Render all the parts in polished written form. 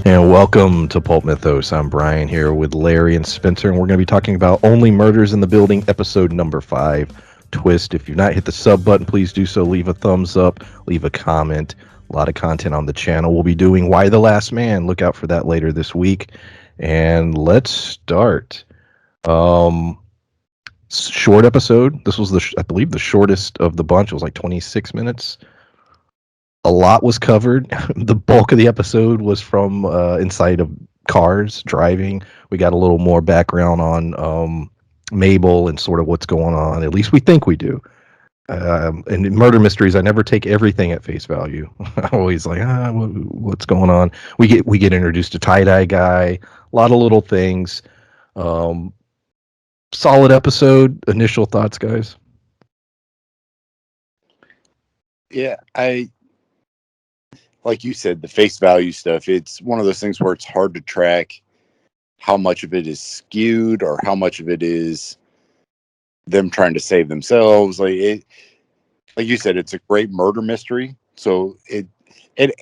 And welcome to Pulp Mythos. I'm Brian here with Larry and Spencer, and we're going to be talking about Only Murders in the Building, episode number 5, Twist. If you've not hit the sub button, please do so. Leave a thumbs up, leave a comment. A lot of content on the channel. We'll be doing Why the Last Man. Look out for that later this week. And let's start. Short episode. This was I believe the shortest of the bunch. It was like 26 minutes. A lot was covered. The bulk of the episode was from inside of cars driving. We got a little more background on Mabel and sort of what's going on. At least we think we do. And in murder mysteries, I never take everything at face value. I'm always like, what's going on? We get introduced to tie-dye guy. A lot of little things. Solid episode. Initial thoughts, guys? Yeah, like you said, the face value stuff, it's one of those things where it's hard to track how much of it is skewed or how much of it is them trying to save themselves. Like you said, it's a great murder mystery. So it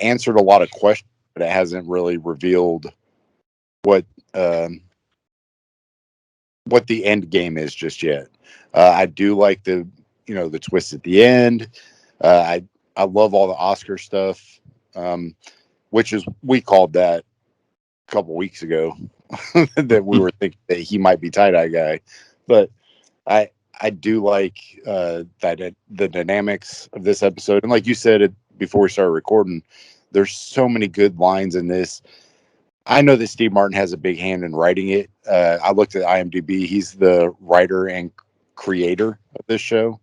answered a lot of questions, but it hasn't really revealed what the end game is just yet. I do like the twist at the end. I love all the Oscar stuff. Which is, we called that a couple weeks ago that we were thinking that he might be tie-dye guy, but I do like that the dynamics of this episode, and like you said it before we started recording, there's so many good lines in this. I know that Steve Martin has a big hand in writing it. I looked at IMDb; he's the writer and creator of this show,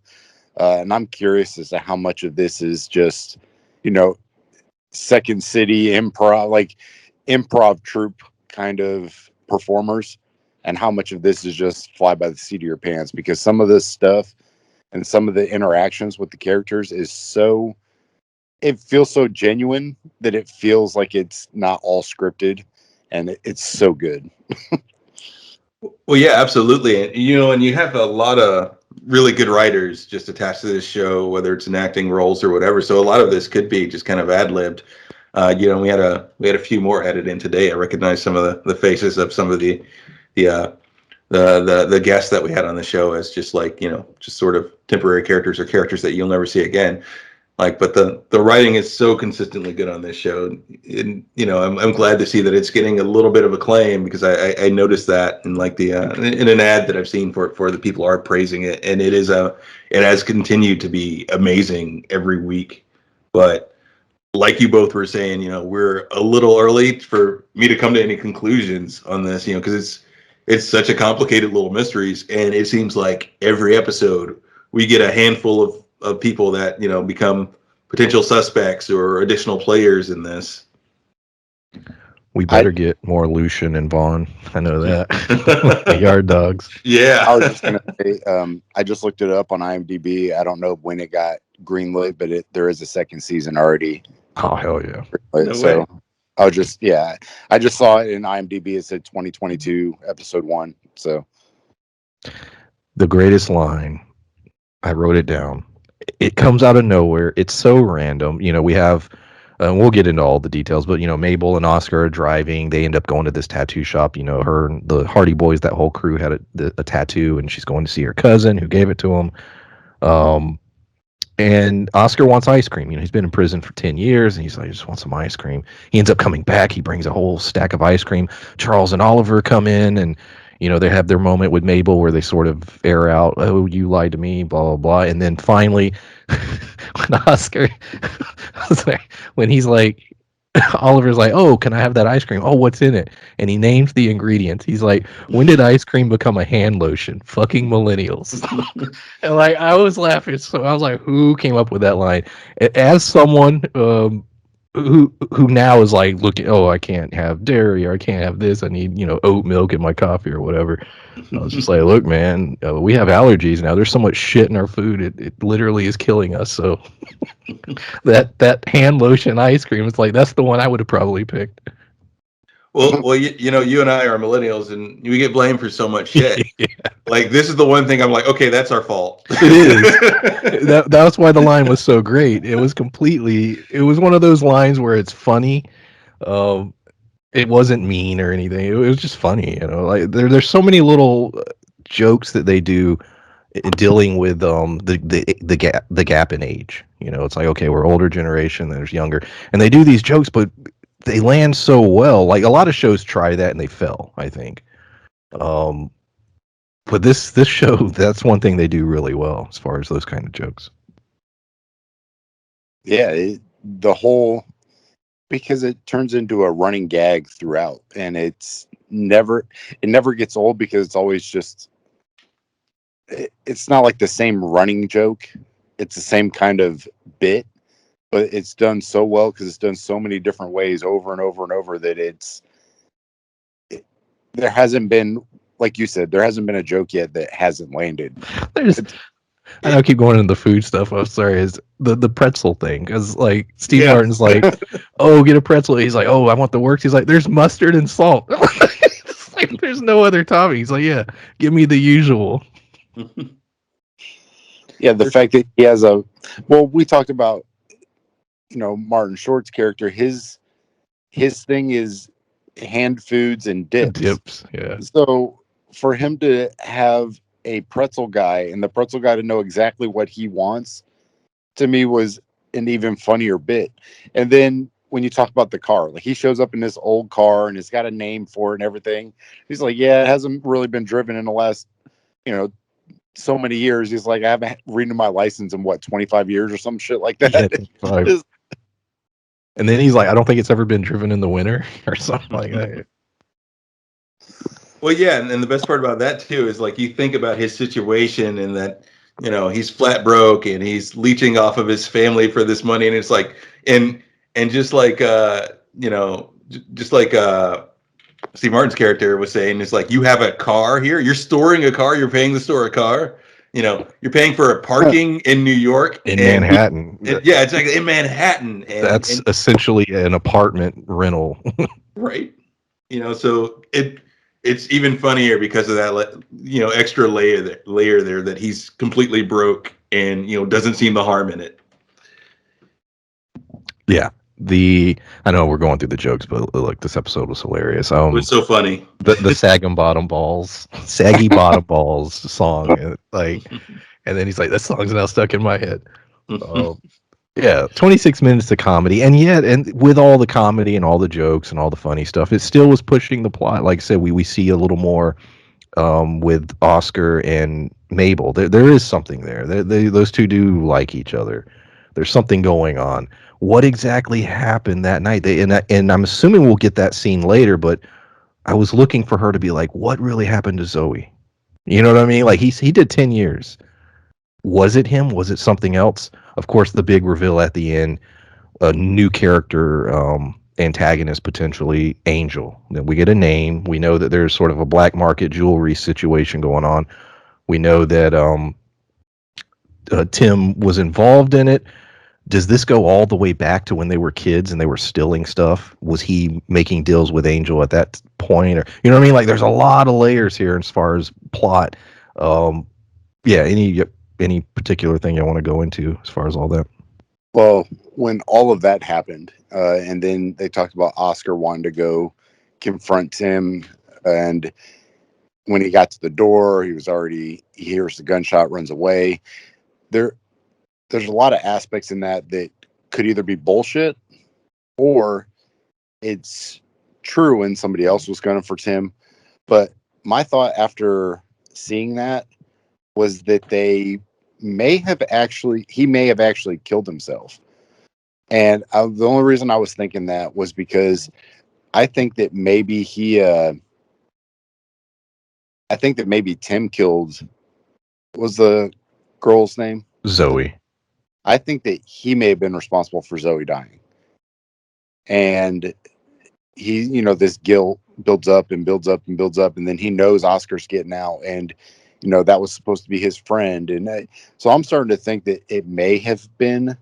and I'm curious as to how much of this is just Second City improv troupe kind of performers, and how much of this is just fly by the seat of your pants, because some of this stuff and some of the interactions with the characters it feels so genuine that it feels like it's not all scripted, and it's so good. Well, yeah, absolutely. And you have a lot of really good writers just attached to this show, whether it's in acting roles or whatever. So a lot of this could be just kind of ad-libbed. We had a few more added in today. I recognize some of the faces of some of the guests that we had on the show as just just sort of temporary characters or characters that you'll never see again. But the writing is so consistently good on this show, and I'm glad to see that it's getting a little bit of acclaim, because I noticed that in in an ad that I've seen for the people are praising it, and it has continued to be amazing every week. But like you both were saying, we're a little early for me to come to any conclusions on this, because it's such a complicated little mysteries, and it seems like every episode we get a handful of people that become potential suspects or additional players in this. We better get more Lucian and Vaughn. I know that. The Yard Dogs. Yeah. I was just gonna say, I just looked it up on IMDb. I don't know when it got greenlit, but there is a second season already. Oh, hell yeah. So I just saw it in IMDb. It said 2022 episode 1. So the greatest line, I wrote it down. It comes out of nowhere. It's so random. We have, we'll get into all the details, but Mabel and Oscar are driving. They end up going to this tattoo shop. Her and the Hardy Boys, that whole crew had a tattoo, and she's going to see her cousin who gave it to him. And Oscar wants ice cream. He's been in prison for 10 years, and he's like, I just want some ice cream. He ends up coming back. He brings a whole stack of ice cream. Charles and Oliver come in, and they have their moment with Mabel where they sort of air out, oh, you lied to me, blah, blah, blah. And then finally, when Oscar, when he's like, Oliver's like, oh, can I have that ice cream? Oh, what's in it? And he names the ingredients. He's like, when did ice cream become a hand lotion? Fucking millennials. And I was laughing. So I was like, who came up with that line? As someone who now is like, looking, oh, I can't have dairy, or I can't have this. I need, oat milk in my coffee or whatever. I was just like, look, man, we have allergies now. There's so much shit in our food. It literally is killing us. So that hand lotion ice cream, it's like, that's the one I would have probably picked. Well, you know, you and I are millennials, and we get blamed for so much shit. Yeah, Like, this is the one thing I'm like, okay, that's our fault. it is. That's why the line was so great. It was one of those lines where it's funny. Um, it wasn't mean or anything. It was just funny, you know. Like there's so many little jokes that they do dealing with the gap in age. You know, it's like, okay, we're older generation, there's younger, and they do these jokes, but they land so well. Like a lot of shows try that and they fail, I think. Um, but this show, that's one thing they do really well as far as those kind of jokes. Yeah, the whole, because it turns into a running gag throughout, and it never gets old because it's always just, it's not like the same running joke. It's the same kind of bit, but it's done so well because it's done so many different ways over and over and over that there hasn't been, like you said, there hasn't been a joke yet that hasn't landed. There's, I know I keep going into the food stuff. I'm sorry, is the pretzel thing, because like Steve Yeah. Martin's like, oh, get a pretzel. He's like, oh, I want the works. He's like, there's mustard and salt. It's like, there's no other topping. He's like, yeah, give me the usual. Yeah, the fact that he has we talked about, you know, Martin Short's character. His thing is hand foods and dips. Dips, yeah. So for him to have a pretzel guy and the pretzel guy to know exactly what he wants, to me was an even funnier bit. And then when you talk about the car, like he shows up in this old car and it's got a name for it and everything. He's like, yeah, it hasn't really been driven in the last, you know, so many years. He's like, I haven't renewed my license in 25 years or some shit like that. Yeah, 5. And then he's like, I don't think it's ever been driven in the winter or something like that. Well, yeah, and the best part about that too is like you think about his situation and that, you know, he's flat broke and he's leeching off of his family for this money, and it's like, and just like you know, just like Steve Martin's character was saying, it's like, you have a car here, you're storing a car, you're paying to store a car, you know, you're paying for a parking in New York, In Manhattan. yeah, it's like in Manhattan, and that's essentially an apartment rental. right, you know, so it's even funnier because of that, you know, extra layer there that he's completely broke and, you know, doesn't seem the harm in it. Yeah. I know we're going through the jokes, but like this episode was hilarious. It was so funny. The saggy bottom balls song, like, and then he's like, that song's now stuck in my head. Yeah, 26 minutes of comedy, and yet, and with all the comedy and all the jokes and all the funny stuff, it still was pushing the plot. Like I said, we see a little more with Oscar and Mabel. There is something there. Those two do like each other. There's something going on. What exactly happened that night? And I'm assuming we'll get that scene later, but I was looking for her to be like, what really happened to Zoe? You know what I mean? Like he did 10 years. Was it him? Was it something else? Of course, the big reveal at the end, a new character, antagonist potentially, Angel. Then we get a name. We know that there's sort of a black market jewelry situation going on. We know that Tim was involved in it. Does this go all the way back to when they were kids and they were stealing stuff? Was he making deals with Angel at that point? Or, you know what I mean? Like, there's a lot of layers here as far as plot. Yeah, any particular thing you want to go into as far as all that? Well, when all of that happened, and then they talked about Oscar wanting to go confront Tim, and when he got to the door, he hears the gunshot, runs away. There's a lot of aspects in that could either be bullshit or it's true and somebody else was gunning for Tim. But my thought after seeing that was that he may have actually killed himself. And the only reason I was thinking that was because I think that maybe Tim killed, what was the girl's name? Zoe. I think that he may have been responsible for Zoe dying. And he, you know, this guilt builds up and builds up and builds up. And then he knows Oscar's getting out. And, you know, that was supposed to be his friend. And so I'm starting to think that it may have been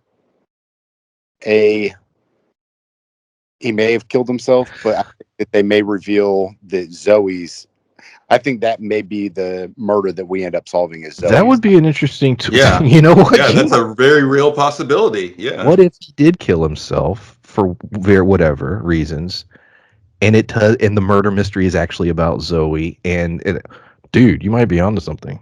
he may have killed himself, but I think that they may reveal that Zoe's. I think that may be the murder that we end up solving is Zoe's. That would be an interesting. Yeah. You know what? Yeah, that's a very real possibility. Yeah. What if he did kill himself for whatever reasons, and and the murder mystery is actually about Zoe? Dude, you might be onto something.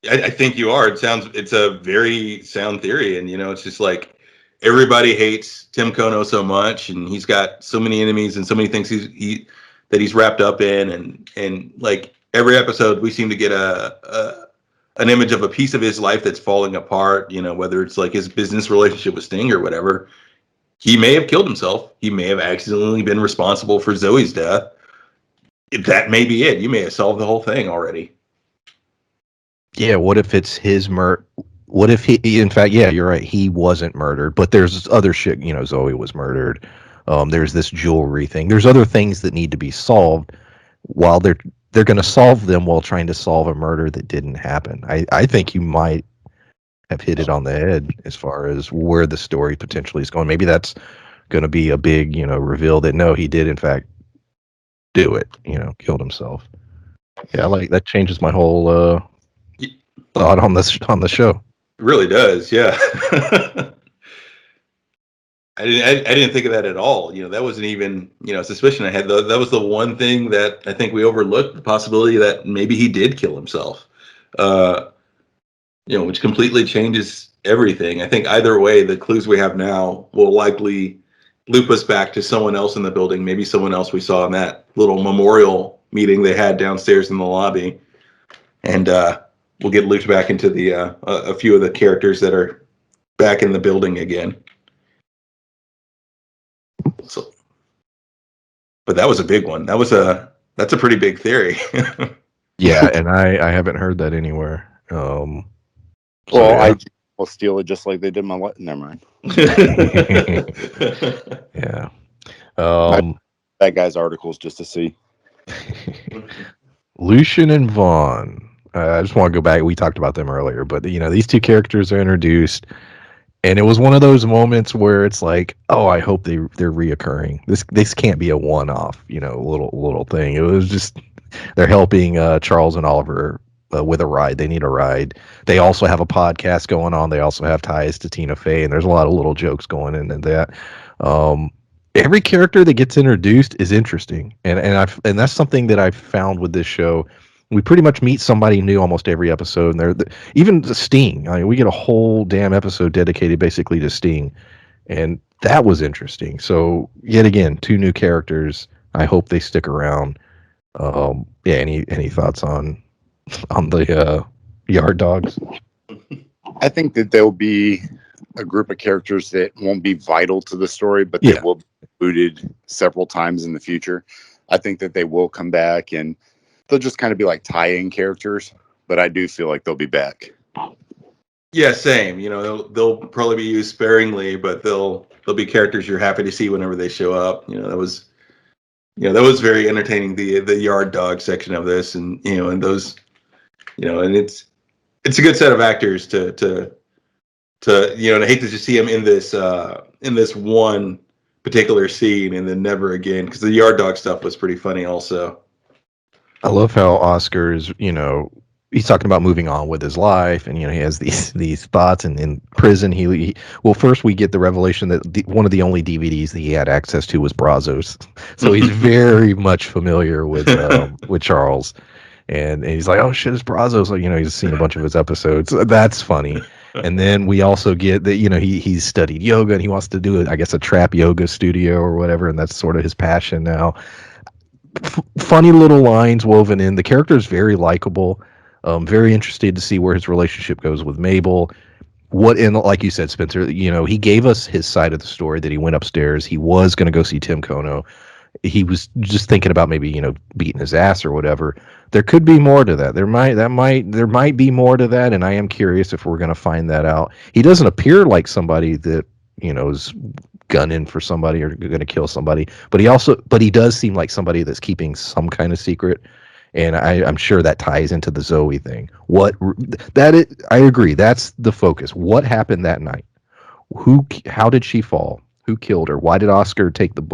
I think you are. It's a very sound theory, and it's just like everybody hates Tim Kono so much, and he's got so many enemies and so many things that he's wrapped up in, and like every episode we seem to get an image of a piece of his life that's falling apart. Whether it's like his business relationship with Sting or whatever. He may have killed himself. He may have accidentally been responsible for Zoe's death. That may be it. You may have solved the whole thing already. Yeah, what if it's his murder? What if in fact, yeah, you're right, he wasn't murdered, but there's other shit, Zoe was murdered. There's this jewelry thing. There's other things that need to be solved while they're going to solve them while trying to solve a murder that didn't happen. I think you might have hit it on the head as far as where the story potentially is going. Maybe that's going to be a big, reveal that no, he did in fact do it, killed himself. Yeah, that changes my whole thought on the show. It really does, yeah. I didn't think of that at all. That wasn't even a suspicion I had. That was the one thing that I think we overlooked, the possibility that maybe he did kill himself. Which completely changes everything. I think either way, the clues we have now will likely loop us back to someone else in the building, maybe someone else we saw in that little memorial meeting they had downstairs in the lobby, and we'll get looped back into the a few of the characters that are back in the building again. So, but that was a big one. That's a pretty big theory. Yeah, and I haven't heard that anywhere. I will steal it just like they did my. Never mind. Yeah. That guy's articles just to see. Lucian and Vaughn. I just want to go back. We talked about them earlier, but these two characters are introduced, and it was one of those moments where it's like, oh, I hope they're reoccurring. This can't be a one-off, little thing. It was just they're helping Charles and Oliver with a ride. They need a ride. They also have a podcast going on. They also have ties to Tina Fey, and there's a lot of little jokes going into that. Every character that gets introduced is interesting, and that's something that I've found with this show. We pretty much meet somebody new almost every episode, and even the Sting. I mean, we get a whole damn episode dedicated basically to Sting, and that was interesting. So yet again, two new characters. I hope they stick around. Yeah. Any thoughts on the Yard Dogs? I think that there'll be a group of characters that won't be vital to the story, but they will be included several times in the future. I think that they will come back and they'll just kind of be like tie-in characters, but I do feel like they'll be back. Yeah, same. They'll probably be used sparingly, but they'll be characters you're happy to see whenever they show up. That was very entertaining. The Yard Dog section of this, and and those, and it's a good set of actors to hate to just see him in this one particular scene and then never again, because the Yard Dog stuff was pretty funny also. I love how Oscar's, he's talking about moving on with his life, and he has these thoughts, and in prison he well, first we get the revelation that one of the only DVDs that he had access to was Brazos, so he's very much familiar with Charles, and he's like, oh shit, it's Brazos. Like, he's seen a bunch of his episodes. That's funny. And then we also get that he's studied yoga and he wants to do I guess a trap yoga studio or whatever, and that's sort of his passion now. Funny little lines woven in. The character is very likable. Very interested to see where his relationship goes with Mabel. Like you said, Spencer, he gave us his side of the story that he went upstairs. He was going to go see Tim Kono. He was just thinking about maybe, beating his ass or whatever. There could be more to that. There might be more to that, and I am curious if we're going to find that out. He doesn't appear like somebody that, is gunning for somebody or going to kill somebody, but he does seem like somebody that's keeping some kind of secret. And I'm sure that ties into the Zoe thing. I agree. That's the focus. What happened that night? How did she fall? Who killed her? Why did Oscar take the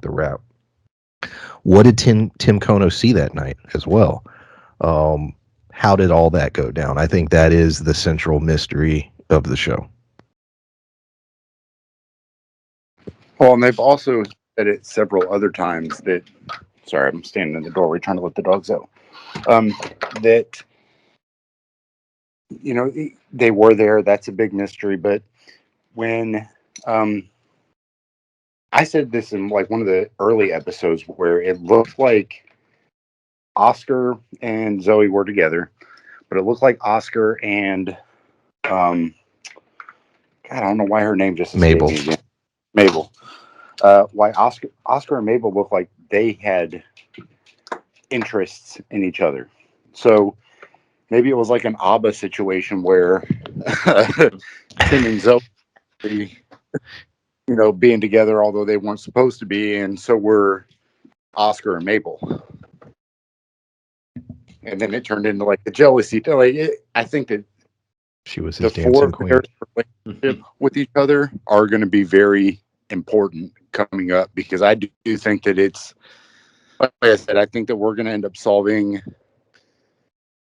rap? What did Tim Kono see that night as well? How did all that go down? I think that is the central mystery of the show. Well, and they've also said it several other times that. Sorry, I'm standing in the doorway trying to let the dogs out. That they were there. That's a big mystery. But when I said this in like one of the early episodes where it looked like Oscar and Zoe were together, but it looked like Oscar and God, I don't know why her name just escaped me again. Mabel. Why Oscar and Mabel look like they had interests in each other. So maybe it was like an ABBA situation where Tim and Zoe, being together, although they weren't supposed to be, and so were Oscar and Mabel. And then it turned into like the jealousy thing. I think that she was the his four dancing of queen. their relationship with each other are going to be very important coming up, because I do think that it's, like I said, I think that we're going to end up solving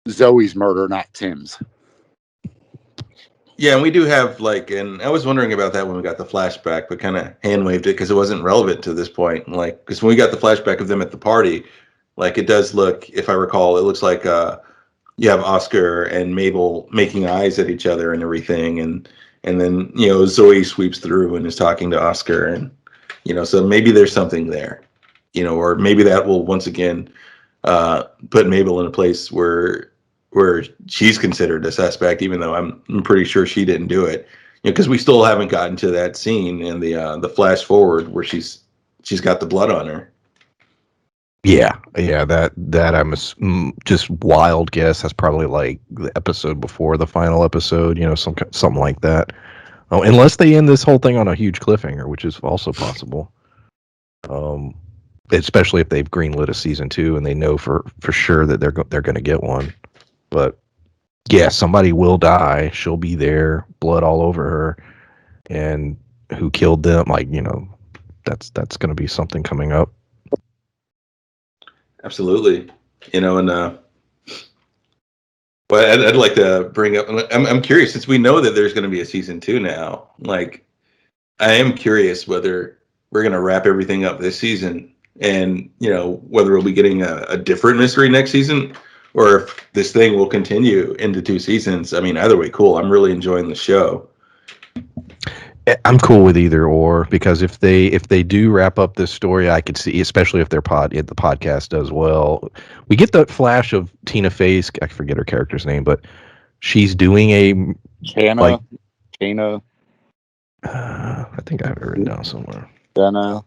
Zoe's murder, not Tim's. Yeah, and we do have and I was wondering about that when we got the flashback, but kind of hand waved it because it wasn't relevant to this point. Because when we got the flashback of them at the party, it does look, if I recall, it looks like you have Oscar and Mabel making eyes at each other and everything, and then Zoe sweeps through and is talking to Oscar, and so maybe there's something there, or maybe that will once again put Mabel in a place where she's considered a suspect, even though I'm pretty sure she didn't do it. Because we still haven't gotten to that scene in the flash forward where she's got the blood on her. Yeah, that I'm just wild guess. That's probably like the episode before the final episode, something like that. Oh, unless they end this whole thing on a huge cliffhanger, which is also possible. Especially if they've greenlit a season 2 and they know for sure that they're going to get one. But yeah, somebody will die. She'll be there, blood all over her, and who killed them? That's going to be something coming up. Absolutely, but I'd like to bring up. I'm curious, since we know that there's going to be a season 2 now. I am curious whether we're going to wrap everything up this season, and whether we'll be getting a different mystery next season, or if this thing will continue into 2 seasons. I mean, either way, cool. I'm really enjoying the show. I'm cool with either or, because if they do wrap up this story, I could see, especially if the podcast does well. We get the flash of Tina Fey's, I forget her character's name, but she's doing a Chana. I think I have it written down somewhere. Chana.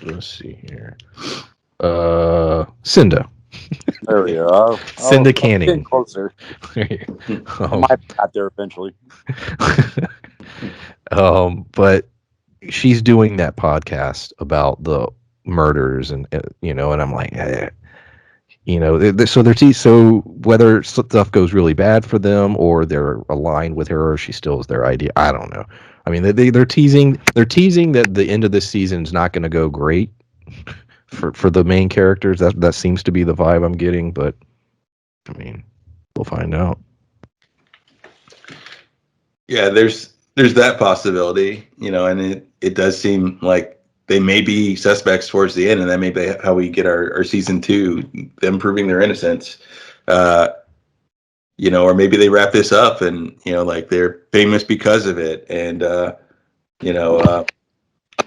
Let's see here. Cinda. There we go. Cinda Canning. Closer. Might got there eventually. But she's doing that podcast about the murders, and and I'm like, so whether stuff goes really bad for them, or they're aligned with her, or she still is their idea, I don't know. I mean, they're teasing that the end of this season is not going to go great for the main characters. That seems to be the vibe I'm getting, but I mean, we'll find out. Yeah, there's that possibility, and it does seem like they may be suspects towards the end, and that may be how we get our season 2, them proving their innocence. Or maybe they wrap this up and they're famous because of it, and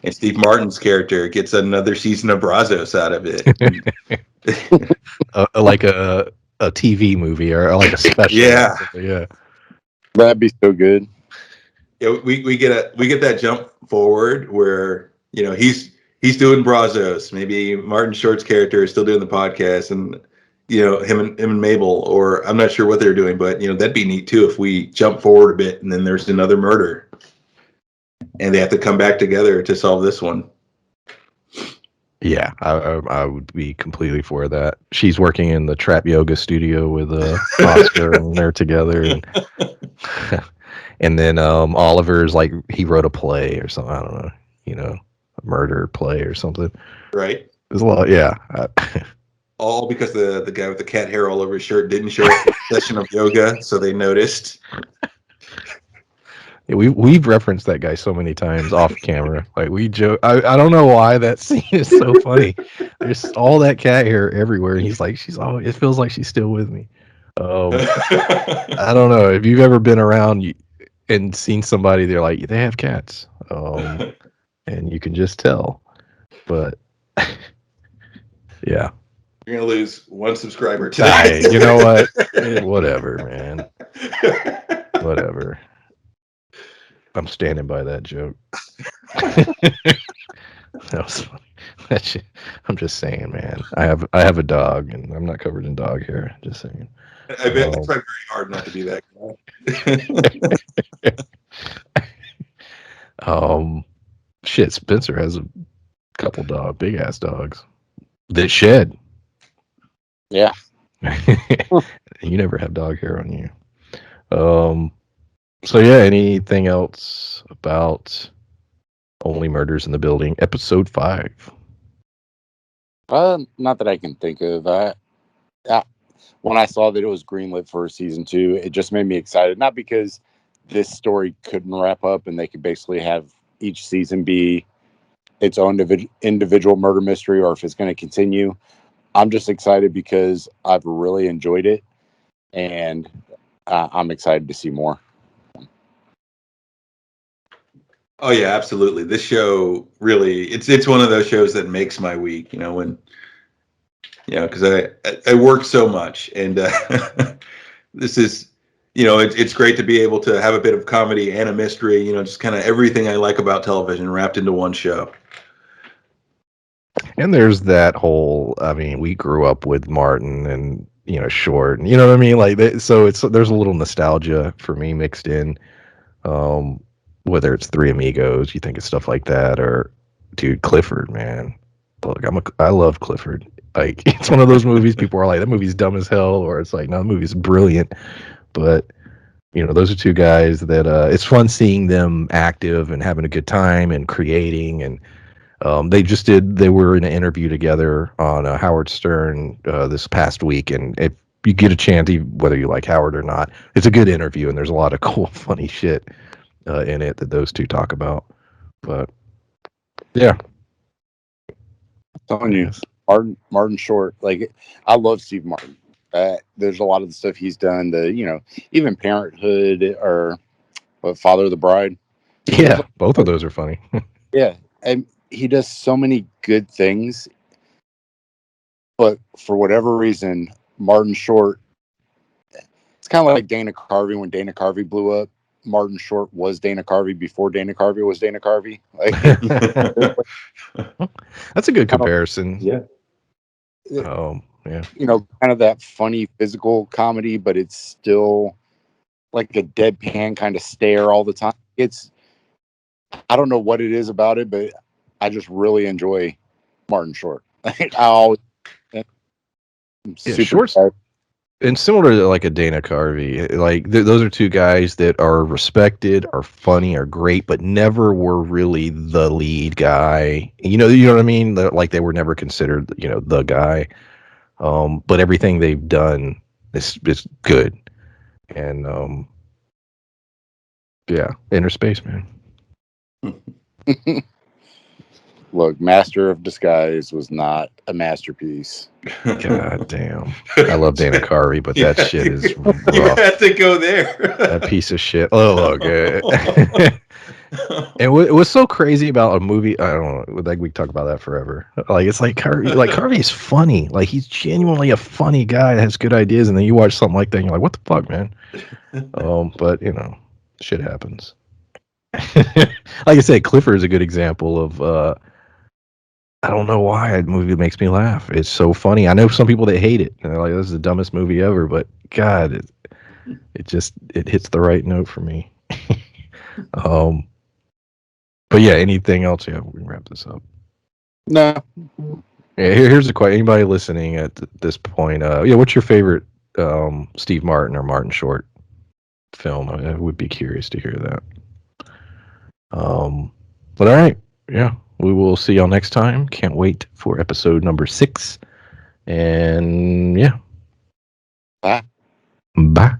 and Steve Martin's character gets another season of Brazos out of it. Like a TV movie or like a special. Yeah. That'd be so good. Yeah, we get that jump forward where he's doing Brazos. Maybe Martin Short's character is still doing the podcast, and him and Mabel, or I'm not sure what they're doing, but that'd be neat too if we jump forward a bit and then there's another murder, and they have to come back together to solve this one. Yeah, I would be completely for that. She's working in the trap yoga studio with Oscar, and they're together. And And then Oliver's like he wrote a play or something. I don't know, a murder play or something. Right. There's a lot, yeah. All because the guy with the cat hair all over his shirt didn't show up for a session of yoga, so they noticed. Yeah, we've referenced that guy so many times off camera. Like we joke. I don't know why that scene is so funny. There's all that cat hair everywhere, and he's like, it feels like she's still with me. I don't know if you've ever been around and seen somebody. They're like they have cats, and you can just tell. But yeah, You're gonna lose one subscriber today. you know what? Whatever, man. Whatever. I'm standing by that joke. That was funny. I'm just saying, man. I have a dog, and I'm not covered in dog hair. Just saying. I bet it's very hard not to be that guy. Shit. Spencer has a couple big ass dogs that shed. Yeah. You never have dog hair on you. So yeah, anything else about Only Murders in the Building, episode 5? Not that I can think of. When I saw that it was greenlit for season 2, it just made me excited. Not because this story couldn't wrap up and they could basically have each season be its own individual murder mystery, or if it's going to continue. I'm just excited because I've really enjoyed it, and I'm excited to see more. Oh yeah, absolutely. This show really, it's one of those shows that makes my week, because I work so much, and this is, it's great to be able to have a bit of comedy and a mystery, just kind of everything I like about television wrapped into one show. And there's that whole, I mean, we grew up with Martin and, Short, and you know what I mean? Like, there's a little nostalgia for me mixed in. Whether it's Three Amigos, you think of stuff like that, or dude, Clifford, man. Look, I love Clifford. Like, it's one of those movies people are like, that movie's dumb as hell, or it's like, no, the movie's brilliant. But those are two guys that it's fun seeing them active and having a good time and creating. And they were in an interview together on Howard Stern this past week. And if you get a chance, whether you like Howard or not, it's a good interview, and there's a lot of cool, funny shit in it that those two talk about. But yeah, I'm telling you, Martin Short, like, I love Steve Martin. There's a lot of the stuff he's done, even Parenthood, or Father of the Bride. Yeah, both of those are funny. Yeah, and he does so many good things, but for whatever reason, Martin Short, it's kind of like Dana Carvey. When Dana Carvey blew up, Martin Short was Dana Carvey before Dana Carvey was Dana Carvey. Like, that's a good comparison. Yeah. Yeah. Kind of that funny physical comedy, but it's still like a deadpan kind of stare all the time. I don't know what it is about it, but I just really enjoy Martin Short. I always Short's, and similar to like a Dana Carvey, like those are two guys that are respected, are funny, are great, but never were really the lead guy. You know what I mean? Like they were never considered, the guy. But everything they've done is good. And yeah, Inner Space, man. Look, Master of Disguise was not a masterpiece. God damn. I love Dana Carvey, but that shit is rough. You had to go there. That piece of shit. Oh, look. And what was so crazy about a movie, I don't know, like we talk about that forever. Like, it's like Carvey is funny. Like, he's genuinely a funny guy that has good ideas, and then you watch something like that and you're like, what the fuck, man? But shit happens. Like I said, Clifford is a good example of I don't know why a movie makes me laugh. It's so funny. I know some people that hate it, and they're like, this is the dumbest movie ever, but God, it hits the right note for me. But yeah, anything else? Yeah, we can wrap this up. No. Yeah, here's a question. Anybody listening at this point? What's your favorite Steve Martin or Martin Short? film. I would be curious to hear that. But all right, yeah, we will see y'all next time. Can't wait for episode number 6. And yeah, Bye. bye.